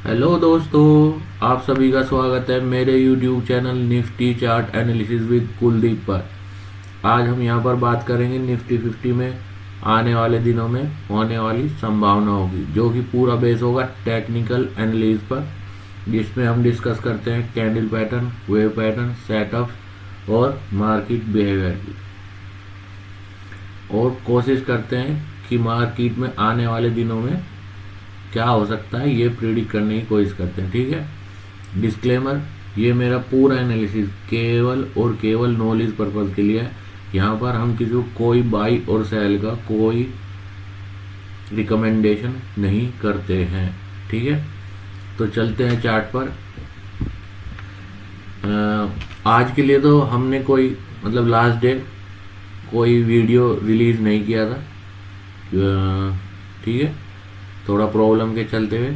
Hello दोस्तों, आप सभी का स्वागत है मेरे YouTube channel Nifty chart analysis with Kuldeep पर। आज हम यहां पर बात करेंगे निफ्टी 50 में आने वाले दिनों में होने वाली संभावनाओं की, जो कि पूरा बेस होगा टेक्निकल एनालिसिस पर, जिसमें हम डिस्कस करते हैं candle pattern, wave pattern, setup और मार्केट बिहेवियर की, और कोशिश करते हैं कि मार्केट में आने वाले दिनों में क्या हो सकता है ये प्रिडिक्ट करने की कोशिश करते हैं। ठीक है। डिस्क्लेमर, ये मेरा पूरा एनालिसिस केवल और केवल नॉलेज पर्पज के लिए है। यहाँ पर हम किसी को कोई बाई और सेल का कोई रिकमेंडेशन नहीं करते हैं। ठीक है, तो चलते हैं चार्ट पर। आज के लिए तो हमने कोई लास्ट डे कोई वीडियो रिलीज नहीं किया था। ठीक है, थोड़ा प्रॉब्लम के चलते हुए,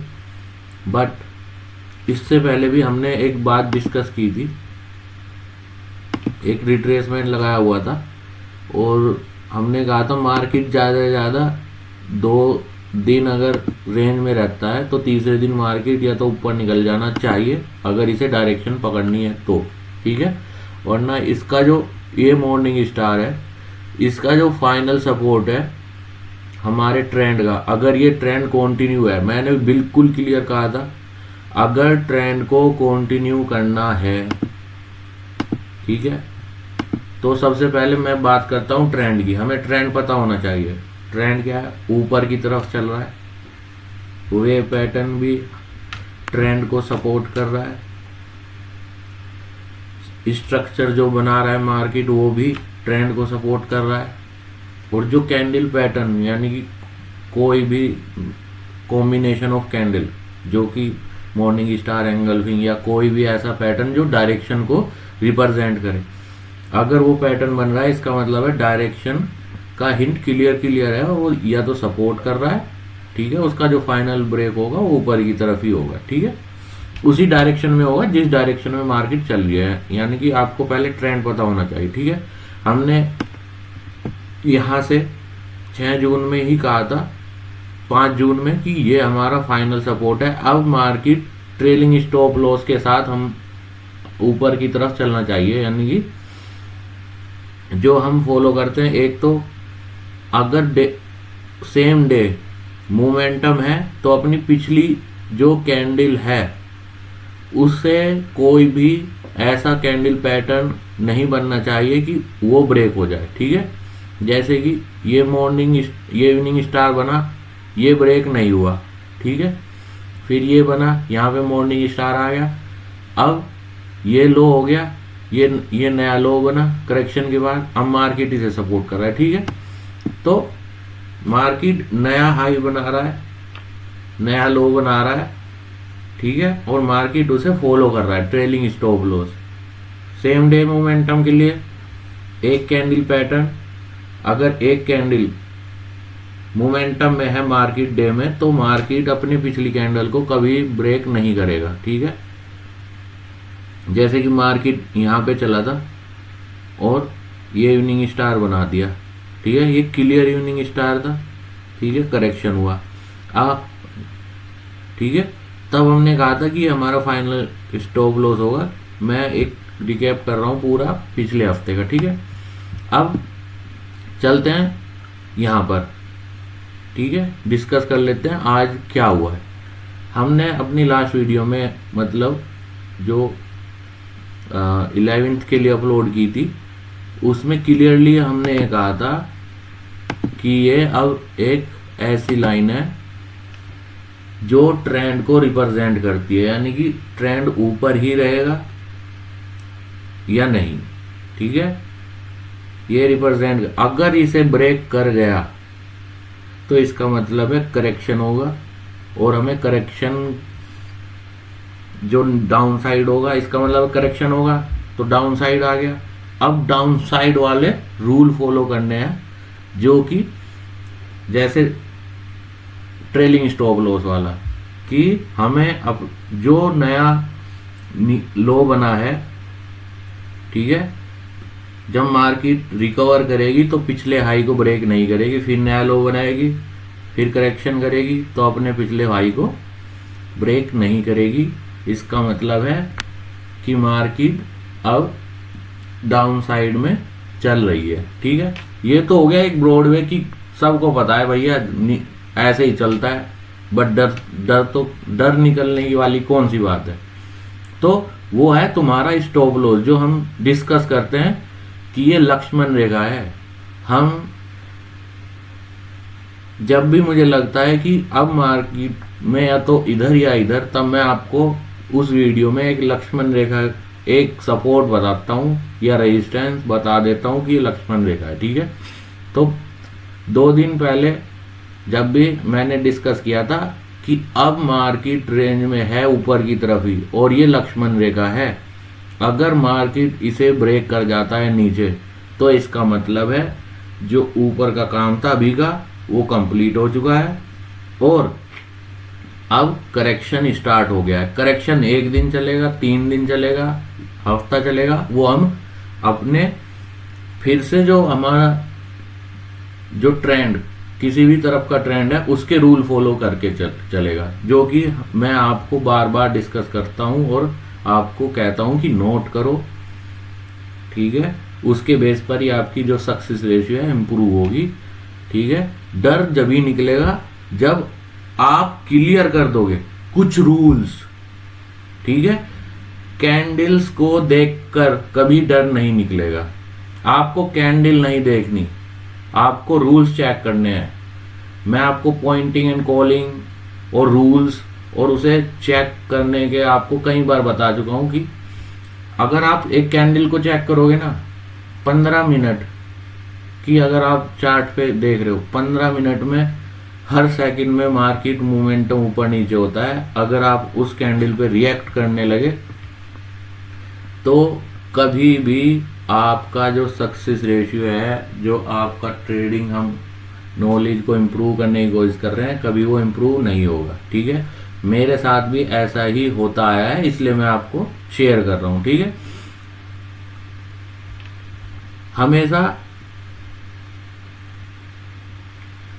बट इससे पहले भी हमने एक बात डिस्कस की थी। एक रिट्रेसमेंट लगाया हुआ था और हमने कहा था मार्केट ज़्यादा से ज़्यादा 2 दिन अगर रेंज में रहता है तो तीसरे दिन मार्केट या तो ऊपर निकल जाना चाहिए, अगर इसे डायरेक्शन पकड़नी है तो। ठीक है, वरना इसका जो ये मॉर्निंग स्टार है, इसका जो फाइनल सपोर्ट है हमारे ट्रेंड का, अगर ये ट्रेंड कंटिन्यू है, मैंने बिल्कुल क्लियर कहा था, अगर ट्रेंड को कंटिन्यू करना है, ठीक है, तो सबसे पहले मैं बात करता हूं ट्रेंड की। हमें ट्रेंड पता होना चाहिए। ट्रेंड क्या है? ऊपर की तरफ चल रहा है, वेव पैटर्न भी ट्रेंड को सपोर्ट कर रहा है, स्ट्रक्चर जो बना रहा है मार्केट वो भी ट्रेंड को सपोर्ट कर रहा है, और जो कैंडल पैटर्न यानी कि कोई भी कॉम्बिनेशन ऑफ कैंडल, जो कि मॉर्निंग स्टार, एंगल्फिंग या कोई भी ऐसा पैटर्न जो डायरेक्शन को रिप्रेजेंट करे, अगर वो पैटर्न बन रहा है, इसका मतलब है डायरेक्शन का हिंट क्लियर है, वो या तो सपोर्ट कर रहा है, ठीक है, उसका जो फाइनल ब्रेक होगा वो ऊपर की तरफ ही होगा। ठीक है, उसी डायरेक्शन में होगा जिस डायरेक्शन में मार्केट चल रही है, यानी कि आपको पहले ट्रेंड पता होना चाहिए। ठीक है, हमने यहाँ से 6 जून में ही कहा था, 5 जून में, कि ये हमारा फाइनल सपोर्ट है। अब मार्केट ट्रेलिंग स्टॉप लॉस के साथ हम ऊपर की तरफ चलना चाहिए, यानी कि जो हम फॉलो करते हैं, एक तो अगर सेम डे मोमेंटम है तो अपनी पिछली जो कैंडल है उससे कोई भी ऐसा कैंडल पैटर्न नहीं बनना चाहिए कि वो ब्रेक हो जाए। ठीक है, जैसे कि ये इवनिंग स्टार बना, ये ब्रेक नहीं हुआ, ठीक है, फिर ये बना, यहाँ पे मॉर्निंग स्टार आ गया, अब ये लो हो गया, ये नया लो बना करेक्शन के बाद, अब मार्केट इसे सपोर्ट कर रहा है। ठीक है, तो मार्केट नया हाई बना रहा है, नया लो बना रहा है, ठीक है, और मार्केट उसे फॉलो कर रहा है, trailing stop loss. Same day momentum के लिए एक कैंडल पैटर्न, अगर एक कैंडल मोमेंटम में है मार्केट डे में, तो मार्केट अपनी पिछली कैंडल को कभी ब्रेक नहीं करेगा। ठीक है, जैसे कि मार्केट यहाँ पे चला था और ये इवनिंग स्टार बना दिया, ठीक है, ये क्लियर इवनिंग स्टार था, ठीक है, करेक्शन हुआ, ठीक है, तब हमने कहा था कि हमारा फाइनल स्टॉप लॉस होगा। मैं एक रिकैप कर रहा हूँ पूरा पिछले हफ्ते का। ठीक है, अब चलते हैं यहाँ पर, ठीक है, डिस्कस कर लेते हैं आज क्या हुआ है। हमने अपनी लास्ट वीडियो में जो 11th के लिए अपलोड की थी, उसमें क्लियरली हमने ये कहा था कि ये अब एक ऐसी लाइन है जो ट्रेंड को रिप्रेजेंट करती है, यानी कि ट्रेंड ऊपर ही रहेगा या नहीं। ठीक है, ये रिप्रेजेंट, अगर इसे ब्रेक कर गया तो इसका मतलब है करेक्शन होगा, और हमें करेक्शन जो डाउन साइड होगा, इसका मतलब करेक्शन होगा, तो डाउन साइड आ गया। अब डाउन साइड वाले रूल फॉलो करने हैं, जो कि जैसे ट्रेलिंग स्टॉप लॉस वाला, कि हमें अब जो नया लो बना है, ठीक है, जब मार्केट रिकवर करेगी तो पिछले हाई को ब्रेक नहीं करेगी, फिर नया लो बनाएगी, फिर करेक्शन करेगी तो अपने पिछले हाई को ब्रेक नहीं करेगी। इसका मतलब है कि मार्केट अब डाउन साइड में चल रही है। ठीक है, ये तो हो गया एक ब्रॉडवे की, सबको पता है भैया ऐसे ही चलता है, बट डर निकलने की वाली कौन सी बात है। तो वो है तुम्हारा स्टॉप लॉस, जो हम डिस्कस करते हैं कि ये लक्ष्मण रेखा है। हम जब भी मुझे लगता है कि अब मार्केट में या तो इधर या इधर, तब मैं आपको उस वीडियो में एक लक्ष्मण रेखा, एक सपोर्ट बताता हूँ या रेजिस्टेंस बता देता हूँ कि ये लक्ष्मण रेखा है। ठीक है, तो 2 दिन पहले जब भी मैंने डिस्कस किया था कि अब मार्केट रेंज में है ऊपर की तरफ ही, और ये लक्ष्मण रेखा है। अगर मार्केट इसे ब्रेक कर जाता है नीचे, तो इसका मतलब है जो ऊपर का काम था अभी का, वो कंप्लीट हो चुका है और अब करेक्शन स्टार्ट हो गया है। करेक्शन 1 दिन चलेगा, 3 दिन चलेगा, हफ्ता चलेगा, वो हम अपने फिर से जो हमारा जो ट्रेंड, किसी भी तरफ का ट्रेंड है, उसके रूल फॉलो करके चलेगा, जो कि मैं आपको बार बार डिस्कस करता हूं और आपको कहता हूं कि नोट करो। ठीक है, उसके बेस पर ही आपकी जो सक्सेस रेशियो है इंप्रूव होगी। ठीक है, डर जब ही निकलेगा जब आप क्लियर कर दोगे कुछ रूल्स। ठीक है, कैंडल्स को देखकर कभी डर नहीं निकलेगा। आपको कैंडल नहीं देखनी, आपको रूल्स चेक करने हैं। मैं आपको पॉइंटिंग एंड कॉलिंग और रूल्स और उसे चेक करने के आपको कई बार बता चुका हूं कि अगर आप एक कैंडल को चेक करोगे ना, 15 मिनट की अगर आप चार्ट पे देख रहे हो, 15 मिनट में हर सेकंड में मार्केट मोमेंटम ऊपर नीचे होता है। अगर आप उस कैंडल पे रिएक्ट करने लगे तो कभी भी आपका जो सक्सेस रेशियो है, जो आपका ट्रेडिंग हम नॉलेज को इम्प्रूव करने की कोशिश कर रहे हैं, कभी वो इम्प्रूव नहीं होगा। ठीक है, मेरे साथ भी ऐसा ही होता आया है, इसलिए मैं आपको शेयर कर रहा हूं। ठीक है, हमेशा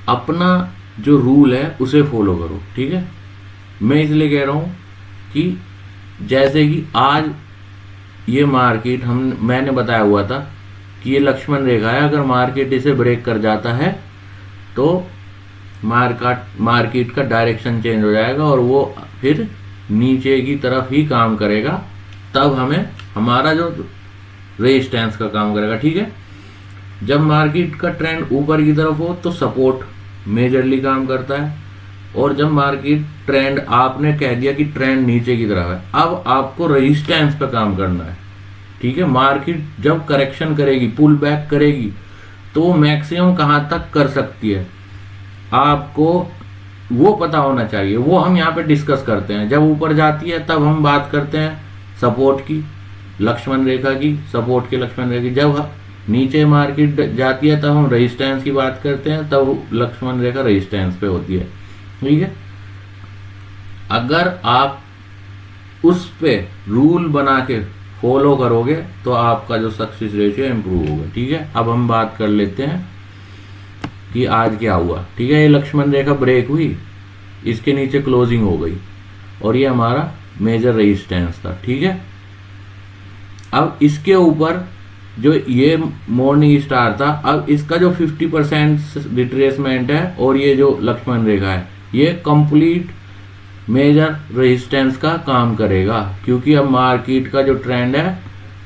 अपना जो रूल है उसे फॉलो करो। ठीक है, मैं इसलिए कह रहा हूं कि जैसे कि आज ये मार्केट मैंने बताया हुआ था कि ये लक्ष्मण रेखा है, अगर मार्केट इसे ब्रेक कर जाता है तो मार्केट का डायरेक्शन चेंज हो जाएगा और वो फिर नीचे की तरफ ही काम करेगा, तब हमें हमारा जो रेजिस्टेंस का काम करेगा। ठीक है, जब मार्केट का ट्रेंड ऊपर की तरफ हो तो सपोर्ट मेजरली काम करता है, और जब मार्केट ट्रेंड, आपने कह दिया कि ट्रेंड नीचे की तरफ है, अब आपको रेजिस्टेंस पे काम करना है। ठीक है, मार्केट जब करेक्शन करेगी, पुल बैक करेगी, तो मैक्सिमम कहां तक कर सकती है आपको वो पता होना चाहिए। वो हम यहाँ पे डिस्कस करते हैं। जब ऊपर जाती है तब हम बात करते हैं सपोर्ट की, लक्ष्मण रेखा की, सपोर्ट के लक्ष्मण रेखा की। जब नीचे मार्केट जाती है तब हम रेजिस्टेंस की बात करते हैं, तब लक्ष्मण रेखा रेजिस्टेंस पे होती है। ठीक है, अगर आप उस पे रूल बना के फॉलो करोगे तो आपका जो सक्सेस रेशियो इंप्रूव होगा। ठीक है, अब हम बात कर लेते हैं कि आज क्या हुआ। ठीक है, ये लक्ष्मण रेखा ब्रेक हुई, इसके नीचे क्लोजिंग हो गई और ये हमारा मेजर रेजिस्टेंस था। ठीक है, अब इसके ऊपर जो ये मॉर्निंग स्टार था, अब इसका जो 50% रिट्रेसमेंट है और ये जो लक्ष्मण रेखा है, ये कंप्लीट मेजर रेजिस्टेंस का काम करेगा, क्योंकि अब मार्केट का जो ट्रेंड है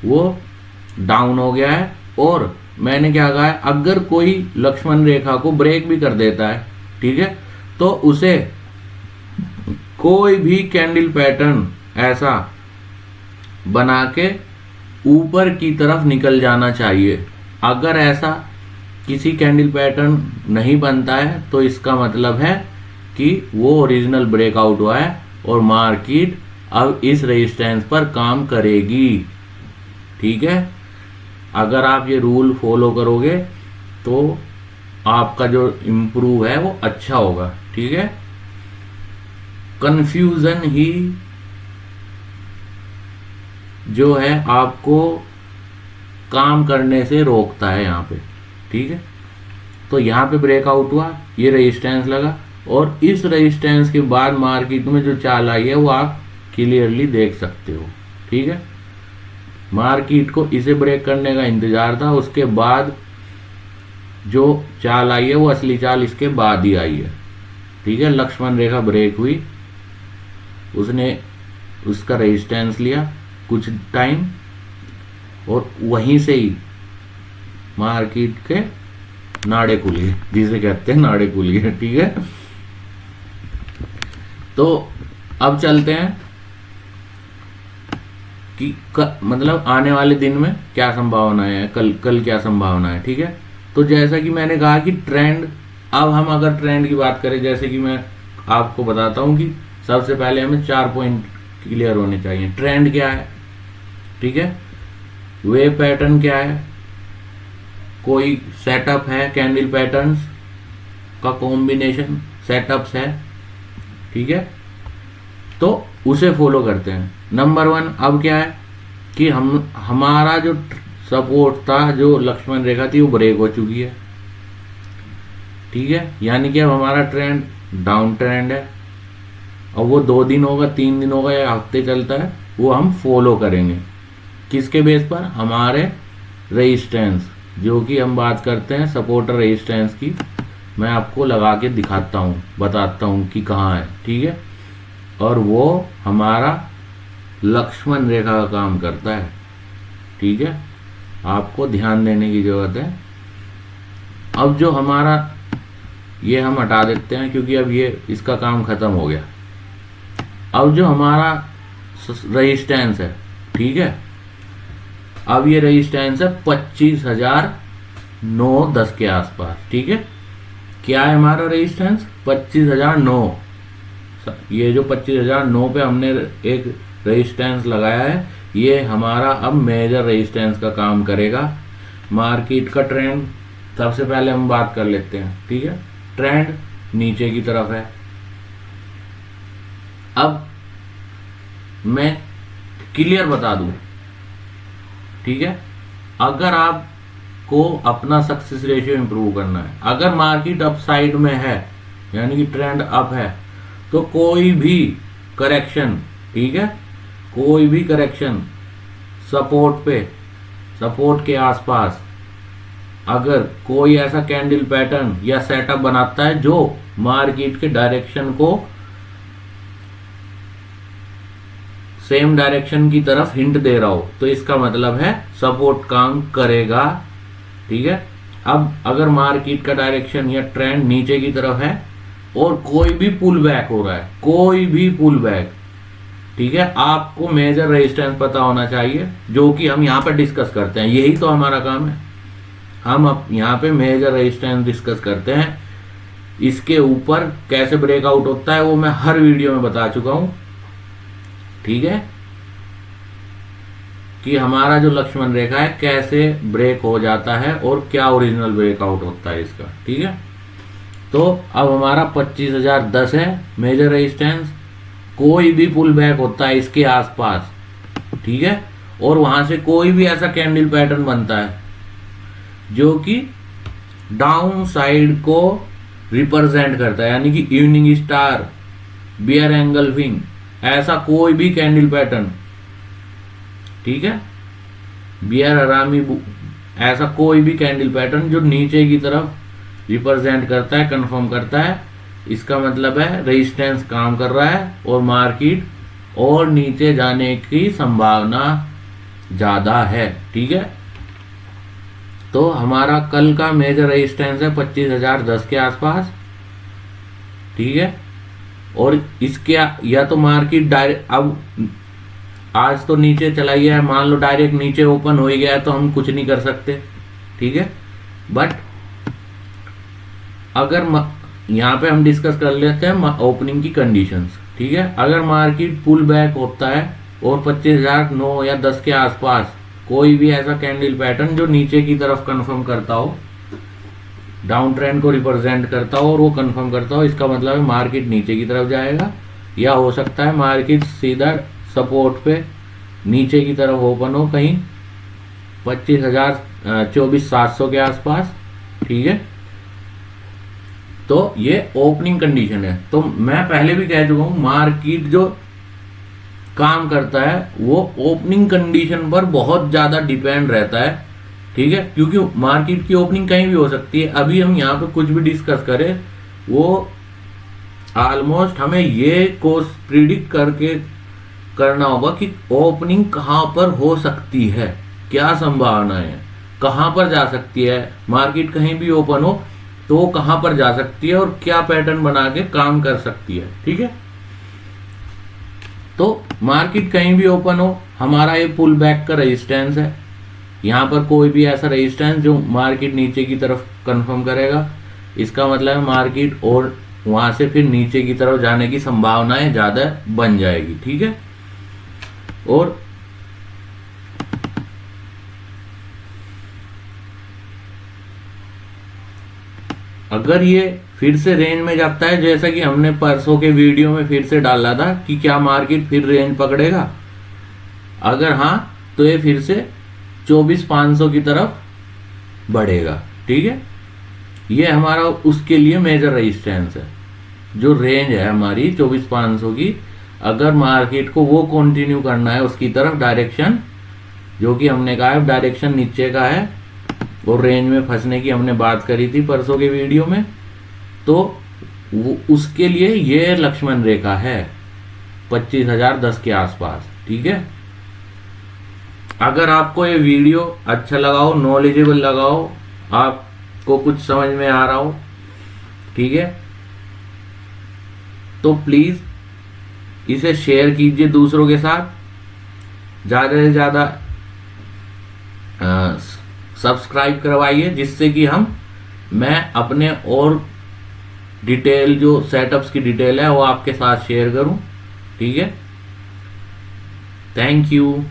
वो डाउन हो गया है। और मैंने क्या कहा है, अगर कोई लक्ष्मण रेखा को ब्रेक भी कर देता है, ठीक है, तो उसे कोई भी कैंडल पैटर्न ऐसा बना के ऊपर की तरफ निकल जाना चाहिए। अगर ऐसा किसी कैंडल पैटर्न नहीं बनता है तो इसका मतलब है कि वो ओरिजिनल ब्रेकआउट हुआ है और मार्केट अब इस रेजिस्टेंस पर काम करेगी। ठीक है, अगर आप ये रूल फॉलो करोगे तो आपका जो इम्प्रूव है वो अच्छा होगा। ठीक है, कंफ्यूजन ही जो है आपको काम करने से रोकता है यहाँ पे। ठीक है, तो यहाँ पे ब्रेकआउट हुआ, ये रेजिस्टेंस लगा और इस रेजिस्टेंस के बाद मार्केट में जो चाल आई है वो आप क्लियरली देख सकते हो। ठीक है, मार्केट को इसे ब्रेक करने का इंतजार था, उसके बाद जो चाल आई है वो असली चाल इसके बाद ही आई है। ठीक है, लक्ष्मण रेखा ब्रेक हुई, उसने उसका रेजिस्टेंस लिया कुछ टाइम और वहीं से ही मार्केट के नाड़े खुल गए, जिसे कहते हैं नाड़े खुल गए। ठीक है, तो अब चलते हैं कि मतलब आने वाले दिन में क्या संभावना है, कल क्या संभावना है। ठीक है, तो जैसा कि मैंने कहा कि ट्रेंड, अब हम अगर ट्रेंड की बात करें, जैसे कि मैं आपको बताता हूं कि सबसे पहले हमें 4 पॉइंट क्लियर होने चाहिए। ट्रेंड क्या है, ठीक है, वेव पैटर्न क्या है, कोई सेटअप है, कैंडल पैटर्न्स का कॉम्बिनेशन सेटअप्स है। ठीक है, तो उसे फॉलो करते हैं। नंबर 1 अब क्या है कि हमारा जो सपोर्ट था, जो लक्ष्मण रेखा थी, वो ब्रेक हो चुकी है। ठीक है, यानी कि अब हमारा ट्रेंड डाउन ट्रेंड है और वो 2 दिन होगा, 3 दिन होगा या हफ्ते चलता है, वो हम फॉलो करेंगे। किसके बेस पर? हमारे रेजिस्टेंस, जो कि हम बात करते हैं सपोर्ट रेजिस्टेंस की, मैं आपको लगा के दिखाता हूँ, बताता हूँ कि कहाँ है। ठीक है, और वो हमारा लक्ष्मण रेखा का काम करता है। ठीक है, आपको ध्यान देने की जरूरत है। अब जो हमारा, ये हम हटा देते हैं क्योंकि अब ये इसका काम खत्म हो गया। अब जो हमारा रेजिस्टेंस है, ठीक है, अब ये रेजिस्टेंस है 25,910 के आसपास। ठीक है, क्या है हमारा रेजिस्टेंस? 25,009। ये जो 25,009 पे हमने एक रेजिस्टेंस लगाया है, ये हमारा अब मेजर रेजिस्टेंस का काम करेगा। मार्केट का ट्रेंड सबसे पहले हम बात कर लेते हैं। ठीक है, ट्रेंड नीचे की तरफ है। अब मैं क्लियर बता दूं, ठीक है, अगर आपको अपना सक्सेस रेशियो इंप्रूव करना है, अगर मार्केट अप साइड में है यानी कि ट्रेंड अप है, तो कोई भी करेक्शन, ठीक है, कोई भी करेक्शन सपोर्ट पे, सपोर्ट के आसपास अगर कोई ऐसा कैंडल पैटर्न या सेटअप बनाता है जो मार्केट के डायरेक्शन को सेम डायरेक्शन की तरफ हिंट दे रहा हो, तो इसका मतलब है सपोर्ट काम करेगा। ठीक है, अब अगर मार्केट का डायरेक्शन या ट्रेंड नीचे की तरफ है और कोई भी पुल बैक हो रहा है, कोई भी पुल बैक, ठीक है, आपको मेजर रेजिस्टेंस पता होना चाहिए, जो कि हम यहाँ पर डिस्कस करते हैं। यही तो हमारा काम है, हम अब यहाँ पे मेजर रेजिस्टेंस डिस्कस करते हैं। इसके ऊपर कैसे ब्रेकआउट होता है वो मैं हर वीडियो में बता चुका हूं। ठीक है, कि हमारा जो लक्ष्मण रेखा है कैसे ब्रेक हो जाता है और क्या ओरिजिनल ब्रेकआउट होता है इसका। ठीक है, तो अब हमारा 25,010 है मेजर रेजिस्टेंस। कोई भी पुल बैक होता है इसके आसपास, ठीक है, और वहां से कोई भी ऐसा कैंडल पैटर्न बनता है जो कि डाउन साइड को रिप्रेजेंट करता है, यानी कि इवनिंग स्टार, बियर एंगल्फिंग, ऐसा कोई भी कैंडल पैटर्न, ठीक है, बियर हरामी, ऐसा कोई भी कैंडल पैटर्न जो नीचे की तरफ रिप्रेजेंट करता है, कंफर्म करता है, इसका मतलब है रेजिस्टेंस काम कर रहा है और मार्केट और नीचे जाने की संभावना ज्यादा है। ठीक है, तो हमारा कल का मेजर रेजिस्टेंस है 25,010 के आसपास। ठीक है, और इसके या तो मार्केट डायरेक्ट, अब आज तो नीचे चला गया है, मान लो डायरेक्ट नीचे ओपन हो ही गया है तो हम कुछ नहीं कर सकते। ठीक है, बट अगर यहाँ पे हम डिस्कस कर लेते हैं ओपनिंग की कंडीशंस। ठीक है, अगर मार्केट पुल बैक होता है और 25,009 या 10 के आसपास कोई भी ऐसा कैंडल पैटर्न जो नीचे की तरफ कंफर्म करता हो, डाउन ट्रेंड को रिप्रेजेंट करता हो और वो कंफर्म करता हो, इसका मतलब है मार्केट नीचे की तरफ जाएगा, या हो सकता है मार्केट सीधा सपोर्ट पे नीचे की तरफ ओपन हो कहीं 24,700 के आसपास। ठीक है, तो ये ओपनिंग कंडीशन है। तो मैं पहले भी कह चुका हूं, मार्केट जो काम करता है वो ओपनिंग कंडीशन पर बहुत ज्यादा डिपेंड रहता है, ठीक है, क्योंकि मार्केट की ओपनिंग कहीं भी हो सकती है। अभी हम यहाँ पे कुछ भी डिस्कस करें वो ऑलमोस्ट हमें ये कोर्स प्रिडिक्ट करके करना होगा कि ओपनिंग कहाँ पर हो सकती है, क्या संभावना है, कहाँ पर जा सकती है, मार्केट कहीं भी ओपन हो तो कहाँ पर जा सकती है और क्या पैटर्न बना के काम कर सकती है, ठीक है। तो मार्केट कहीं भी ओपन हो, हमारा ये पुल बैक का रेजिस्टेंस है, यहाँ पर कोई भी ऐसा रेजिस्टेंस जो मार्केट नीचे की तरफ कंफर्म करेगा, इसका मतलब है मार्केट और वहां से फिर नीचे की तरफ जाने की संभावनाएं ज्यादा बन जाएगी, ठीक है। और अगर ये फिर से रेंज में जाता है, जैसा कि हमने परसों के वीडियो में फिर से डाला था कि क्या मार्केट फिर रेंज पकड़ेगा, अगर हाँ तो ये फिर से 24,500 की तरफ बढ़ेगा, ठीक है। ये हमारा उसके लिए मेजर रेजिस्टेंस है, जो रेंज है हमारी 24,500 की। अगर मार्केट को वो कंटिन्यू करना है उसकी तरफ डायरेक्शन, जो कि हमने कहा है डायरेक्शन नीचे का है और रेंज में फंसने की हमने बात करी थी परसों के वीडियो में, तो उसके लिए ये लक्ष्मण रेखा है 25,010 के आसपास, ठीक है। अगर आपको ये वीडियो अच्छा लगा हो, नॉलेजेबल लगा हो, आपको कुछ समझ में आ रहा हो, ठीक है, तो प्लीज इसे शेयर कीजिए दूसरों के साथ, ज्यादा से ज्यादा सब्सक्राइब करवाइए, जिससे कि मैं अपने और डिटेल जो सेटअप्स की डिटेल है वो आपके साथ शेयर करूं, ठीक है। Thank you.